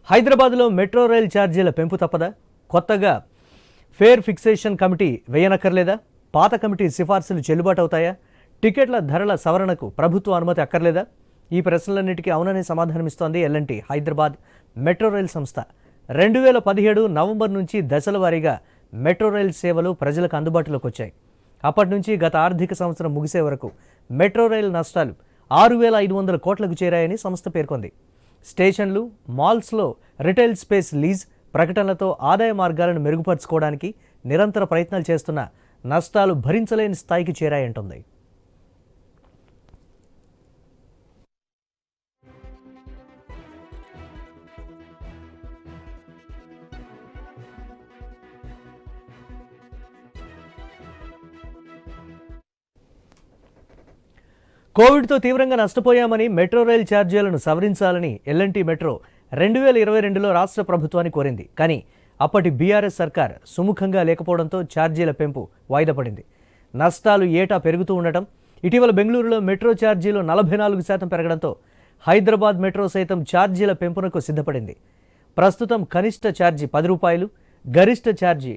హైదరాబాద్లో metro rail ఛార్జీల పెంపు తప్పదా? కొత్తగా ఫేర్ ఫిక్సేషన్ కమిటీ వేయనక్కర్లేదా? పాత కమిటీ సిఫార్సులు చెల్లుబాటు అవుతాయా? టికెట్ల ధరల సవరణకు ప్రభుత్వ అనుమతి అక్కర్లేదా? ఈ ప్రశ్నలన్నిటికీ అవుననే సమాధానమిస్తోంది ఎల్ఎన్టీ హైదరాబాద్ మెట్రో రైల్ సంస్థ. 2017 నవంబర్ నుంచి దశల వారీగా మెట్రో రైల్ సేవలు ప్రజలకు అందుబాటులోకి వచ్చాయి. అప్పటి నుంచి గత ఆర్థిక సంవత్సరం ముగిసే వరకు మెట్రో రైల్ నష్టాలు 6,500 కోట్లకు చేరాయని సంస్థ పేర్కొంది. స్టేషన్లు, మాల్స్లో రిటైల్ స్పేస్ లీజ్ ప్రకటనలతో ఆదాయ మార్గాలను మెరుగుపరుచుకోవడానికి నిరంతర ప్రయత్నాలు చేస్తున్న నష్టాలు భరించలేని స్థాయికి చేరాయంటుంది. కోవిడ్తో తీవ్రంగా నష్టపోయామని మెట్రో రైల్ ఛార్జీలను సవరించాలని ఎల్ఎన్టీ మెట్రో 2022లో రాష్ట్ర ప్రభుత్వాన్ని కోరింది. కానీ అప్పటి బీఆర్ఎస్ సర్కార్ సుముఖంగా లేకపోవడంతో ఛార్జీల పెంపు వాయిదా పడింది. నష్టాలు ఏటా పెరుగుతూ ఉండటం, ఇటీవల బెంగళూరులో మెట్రో ఛార్జీలు 44% పెరగడంతో హైదరాబాద్ మెట్రో సైతం ఛార్జీల పెంపునకు సిద్ధపడింది. ప్రస్తుతం కనిష్ట ఛార్జీ 10 రూపాయలు, గరిష్ట ఛార్జీ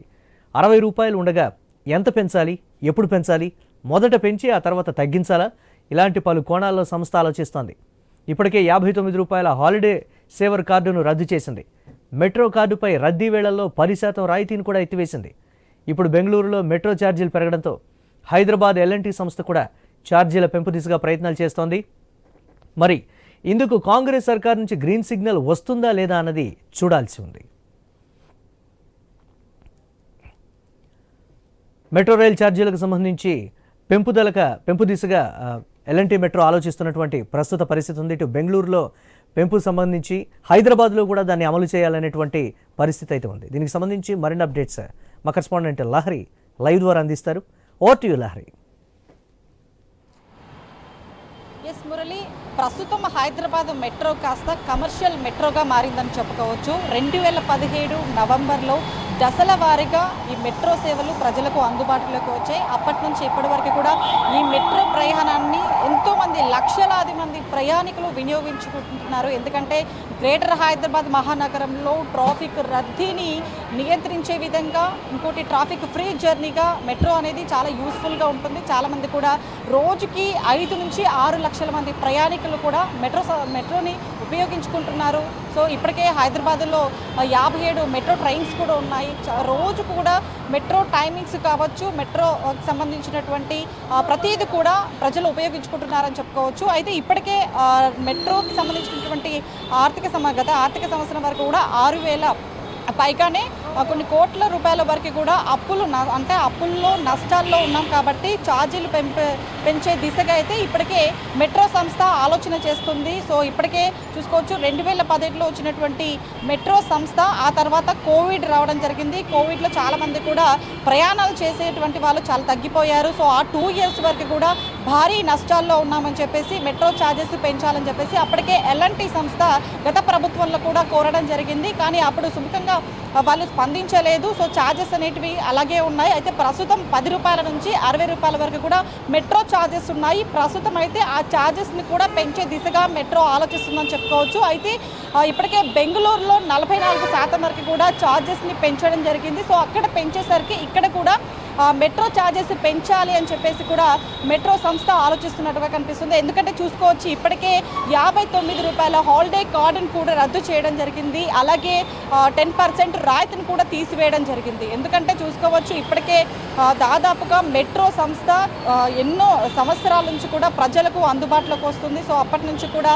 60 రూపాయలు ఉండగా ఎంత పెంచాలి, ఎప్పుడు పెంచాలి, మొదట పెంచి ఆ తర్వాత తగ్గించాలా, ఇలాంటి పలు కోణాల్లో సంస్థ ఆలోచిస్తోంది. ఇప్పటికే 59 రూపాయల హాలిడే సేవర్ కార్డును రద్దు చేసింది. మెట్రో కార్డుపై రద్దీ వేళల్లో 10% రాయితీని కూడా ఎత్తివేసింది. ఇప్పుడు బెంగళూరులో మెట్రో ఛార్జీలు పెరగడంతో హైదరాబాద్ ఎల్ఎన్టీ సంస్థ కూడా ఛార్జీల పెంపు దిశగా ప్రయత్నాలు చేస్తోంది. మరి ఇందుకు కాంగ్రెస్ సర్కార్ నుంచి గ్రీన్ సిగ్నల్ వస్తుందా లేదా అన్నది చూడాల్సి ఉంది. మెట్రో రైల్ ఛార్జీలకు సంబంధించి పెంపు దిశగా ఎల్ఎన్టీ మెట్రో ఆలోచిస్తున్నటువంటి ప్రస్తుత పరిస్థితి ఉంది. ఇటు బెంగళూరులో పెంపు సంబంధించి హైదరాబాద్లో కూడా దాన్ని అమలు చేయాలనేటువంటి పరిస్థితి అయితే ఉంది. దీనికి సంబంధించి మరిన్ని అప్డేట్స్ మా కరెస్పాండెంట్ లహరి లైవ్ ద్వారా అందిస్తారు. Over to you Lahari. Yes Murali, ప్రస్తుతం హైదరాబాద్ మెట్రో కాస్త కమర్షియల్ మెట్రోగా మారిందని చెప్పుకోవచ్చు. 2017 నవంబర్లో దశల వారీగా ఈ మెట్రో సేవలు ప్రజలకు అందుబాటులోకి వచ్చాయి. అప్పటి నుంచి ఇప్పటి వరకు కూడా ఈ మెట్రో ప్రయాణాన్ని ఎంతోమంది లక్షలాది మంది ప్రయాణికులు వినియోగించుకుంటున్నారు. ఎందుకంటే గ్రేటర్ హైదరాబాద్ మహానగరంలో ట్రాఫిక్ రద్దీని నియంత్రించే విధంగా, ఇంకోటి ట్రాఫిక్ ఫ్రీ జర్నీగా మెట్రో అనేది చాలా యూస్ఫుల్గా ఉంటుంది. చాలామంది కూడా రోజుకి 5 నుంచి 6 లక్షల మంది ప్రయాణికులు కూడా మెట్రోని ఉపయోగించుకుంటున్నారు. సో ఇప్పటికే హైదరాబాద్లో 57 మెట్రో ట్రైన్స్ కూడా ఉన్నాయి. రోజు కూడా మెట్రో టైమింగ్స్ కావచ్చు, మెట్రోకి సంబంధించినటువంటి ప్రతిదీ కూడా ప్రజలు ఉపయోగించుకుంటున్నారని చెప్పుకోవచ్చు. అయితే ఇప్పటికే మెట్రోకి సంబంధించినటువంటి గత ఆర్థిక సంవత్సరం వరకు కూడా 6,000 పైగానే కొన్ని కోట్ల రూపాయల వరకు కూడా అప్పుల్లో నష్టాల్లో ఉన్నాం. కాబట్టి ఛార్జీలు పెంచే దిశగా అయితే ఇప్పటికే మెట్రో సంస్థ ఆలోచన చేస్తుంది. సో ఇప్పటికే చూసుకోవచ్చు, 2017లో వచ్చినటువంటి మెట్రో సంస్థ, ఆ తర్వాత కోవిడ్ రావడం జరిగింది. కోవిడ్లో చాలామంది కూడా ప్రయాణాలు చేసేటువంటి వాళ్ళు చాలా తగ్గిపోయారు. సో ఆ 2 ఇయర్స్ వరకు కూడా భారీ నష్టాల్లో ఉన్నామని చెప్పేసి మెట్రో ఛార్జెస్ పెంచాలని చెప్పేసి అప్పటికే ఎల్ఎన్టీ సంస్థ గత ప్రభుత్వంలో కూడా కోరడం జరిగింది. కానీ అప్పుడు సుముఖంగా వాళ్ళు స్పందించలేదు. సో ఛార్జెస్ అనేటివి అలాగే ఉన్నాయి. అయితే ప్రస్తుతం 10 రూపాయల నుంచి 60 రూపాయల వరకు కూడా మెట్రో ఛార్జెస్ ఉన్నాయి. ప్రస్తుతం అయితే ఆ ఛార్జెస్ని కూడా పెంచే దిశగా మెట్రో ఆలోచిస్తుందని చెప్పుకోవచ్చు. అయితే ఇప్పటికే బెంగళూరులో 44% వరకు కూడా ఛార్జెస్ని పెంచడం జరిగింది. సో అక్కడ పెంచేసరికి ఇక్కడ కూడా మెట్రో ఛార్జెస్ పెంచాలి అని చెప్పేసి కూడా మెట్రో సంస్థ ఆలోచిస్తున్నట్టుగా కనిపిస్తుంది. ఎందుకంటే చూసుకోవచ్చు, ఇప్పటికే 59 రూపాయల హాలిడే కార్డును కూడా రద్దు చేయడం జరిగింది. అలాగే 10% రాయితీని కూడా తీసివేయడం జరిగింది. ఎందుకంటే చూసుకోవచ్చు, ఇప్పటికే దాదాపుగా మెట్రో సంస్థ ఎన్నో సంవత్సరాల నుంచి కూడా ప్రజలకు అందుబాటులోకి వస్తుంది. సో అప్పటి నుంచి కూడా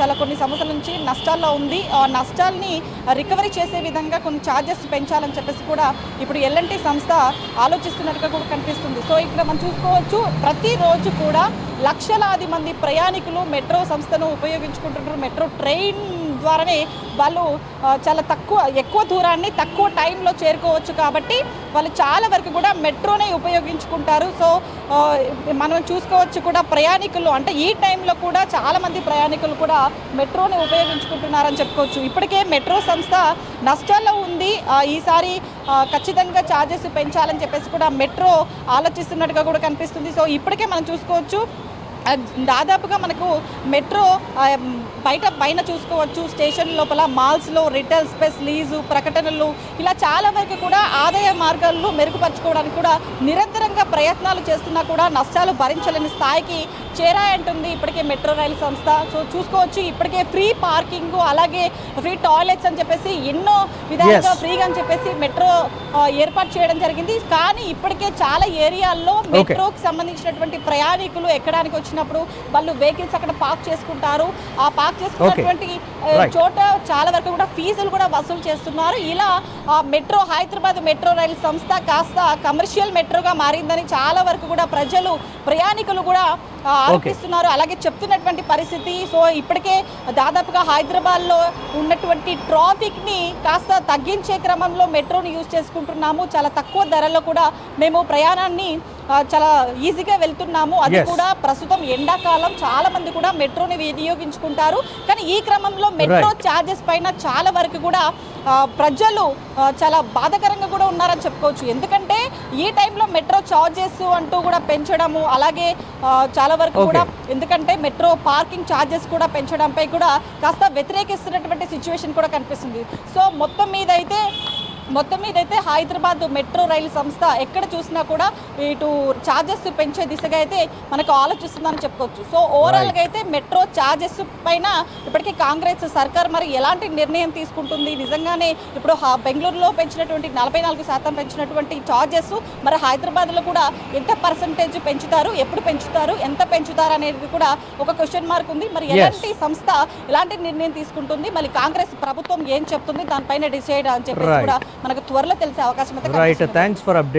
చాలా కొన్ని సంవత్సరాల నుంచి నష్టాల్లో ఉంది. ఆ నష్టాల్ని రికవరీ చేసే విధంగా కొన్ని ఛార్జెస్ పెంచాలని చెప్పేసి కూడా ఇప్పుడు ఎల్ఎన్టీ సంస్థ ఆలోచిస్తున్నట్టుగా కూడా కనిపిస్తుంది. సో ఇక్కడ మనం చూసుకోవచ్చు, ప్రతిరోజు కూడా లక్షలాది మంది ప్రయాణికులు మెట్రో సంస్థను ఉపయోగించుకుంటున్నారు. మెట్రో ట్రైన్ ద్వారానే వాళ్ళు చాలా ఎక్కువ దూరాన్ని తక్కువ టైంలో చేరుకోవచ్చు. కాబట్టి వాళ్ళు చాలా వరకు కూడా మెట్రోనే ఉపయోగించుకుంటారు. సో మనం చూసుకోవచ్చు కూడా ప్రయాణికులు అంటే ఈ టైంలో కూడా చాలామంది ప్రయాణికులు కూడా మెట్రోని ఉపయోగించుకుంటున్నారని చెప్పుకోవచ్చు. ఇప్పటికే మెట్రో సంస్థ నష్టాల్లో ఉంది. ఈసారి ఖచ్చితంగా ఛార్జెస్ పెంచాలని చెప్పేసి కూడా మెట్రో ఆలోచిస్తున్నట్టుగా కూడా కనిపిస్తుంది. సో ఇప్పటికే మనం చూసుకోవచ్చు, దాదాపుగా మనకు మెట్రో పైన చూసుకోవచ్చు, స్టేషన్ లోపల మాల్స్లో రిటైల్ స్పేస్ లీజు ప్రకటనలు ఇలా చాలా వరకు కూడా ఆదాయ మార్గాలను మెరుగుపరచుకోవడానికి కూడా నిరంతరంగా ప్రయత్నాలు చేస్తున్నా కూడా నష్టాలు భరించలేని స్థాయికి చేరాయంటుంది ఇప్పటికే మెట్రో రైలు సంస్థ. సో చూసుకోవచ్చు ఇప్పటికే ఫ్రీ పార్కింగ్ అలాగే ఫ్రీ టాయిలెట్స్ అని చెప్పేసి ఎన్నో విధాలుగా ఫ్రీగా అని చెప్పేసి మెట్రో ఏర్పాటు చేయడం జరిగింది. కానీ ఇప్పటికే చాలా ఏరియాల్లో మెట్రోకి సంబంధించినటువంటి ప్రయాణికులు ఎక్కడానికి వచ్చినప్పుడు వాళ్ళు వెహికల్స్ అక్కడ పార్క్ చేసుకుంటారు. ఆ పార్క్ చేసుకున్నటువంటి చోట చాలా వరకు కూడా ఫీజులు కూడా వసూలు చేస్తున్నారు. ఇలా హైదరాబాద్ మెట్రో రైలు సంస్థ కాస్త కమర్షియల్ మెట్రోగా మారిందని చాలా వరకు కూడా ప్రజలు ప్రయాణికులు కూడా ఆరోపిస్తున్నారు. అలాగే చెప్తున్నటువంటి పరిస్థితి. సో ఇప్పటికే దాదాపుగా హైదరాబాద్లో ఉన్నటువంటి ట్రాఫిక్ని కాస్త తగ్గించే క్రమంలో మెట్రోని యూజ్ చేసుకుంటున్నాము. చాలా తక్కువ ధరలో కూడా మేము ప్రయాణాన్ని చాలా ఈజీగా వెళ్తున్నాము. అది కూడా ప్రస్తుతం ఎండాకాలం చాలా మంది కూడా మెట్రోని వినియోగించుకుంటారు. కానీ ఈ క్రమంలో మెట్రో ఛార్జెస్ పైన చాలా వరకు కూడా ప్రజలు చాలా బాధాకరంగా కూడా ఉన్నారని చెప్పుకోవచ్చు. ఎందుకంటే ఈ టైంలో మెట్రో ఛార్జెస్ అంటూ కూడా పెంచడము, అలాగే చాలా వరకు కూడా ఎందుకంటే మెట్రో పార్కింగ్ ఛార్జెస్ కూడా పెంచడంపై కూడా కాస్త వ్యతిరేకిస్తున్నటువంటి సిచ్యువేషన్ కూడా కనిపిస్తుంది. సో మొత్తం మీద అయితే హైదరాబాద్ మెట్రో రైలు సంస్థ ఎక్కడ చూసినా కూడా ఇటు ఛార్జెస్ పెంచే దిశగా అయితే మనకు ఆలోచిస్తుందని చెప్పుకోవచ్చు. సో ఓవరాల్గా అయితే మెట్రో ఛార్జెస్ పైన ఇప్పటికీ కాంగ్రెస్ సర్కార్ మరి ఎలాంటి నిర్ణయం తీసుకుంటుంది, నిజంగానే ఇప్పుడు బెంగళూరులో పెంచినటువంటి 44% పెంచినటువంటి ఛార్జెస్ మరి హైదరాబాద్లో కూడా ఎంత పర్సంటేజ్ పెంచుతారు, ఎప్పుడు పెంచుతారు, ఎంత పెంచుతారు అనేది కూడా ఒక క్వశ్చన్ మార్క్ ఉంది. మరి ఎలాంటి సంస్థ ఎలాంటి నిర్ణయం తీసుకుంటుంది, మళ్ళీ కాంగ్రెస్ ప్రభుత్వం ఏం చెప్తుంది దానిపైన డిసైడ్ అని చెప్పేసి కూడా మనకు త్వరలో తెలిసే అవకాశం అయితే రైట్. Thanks for update.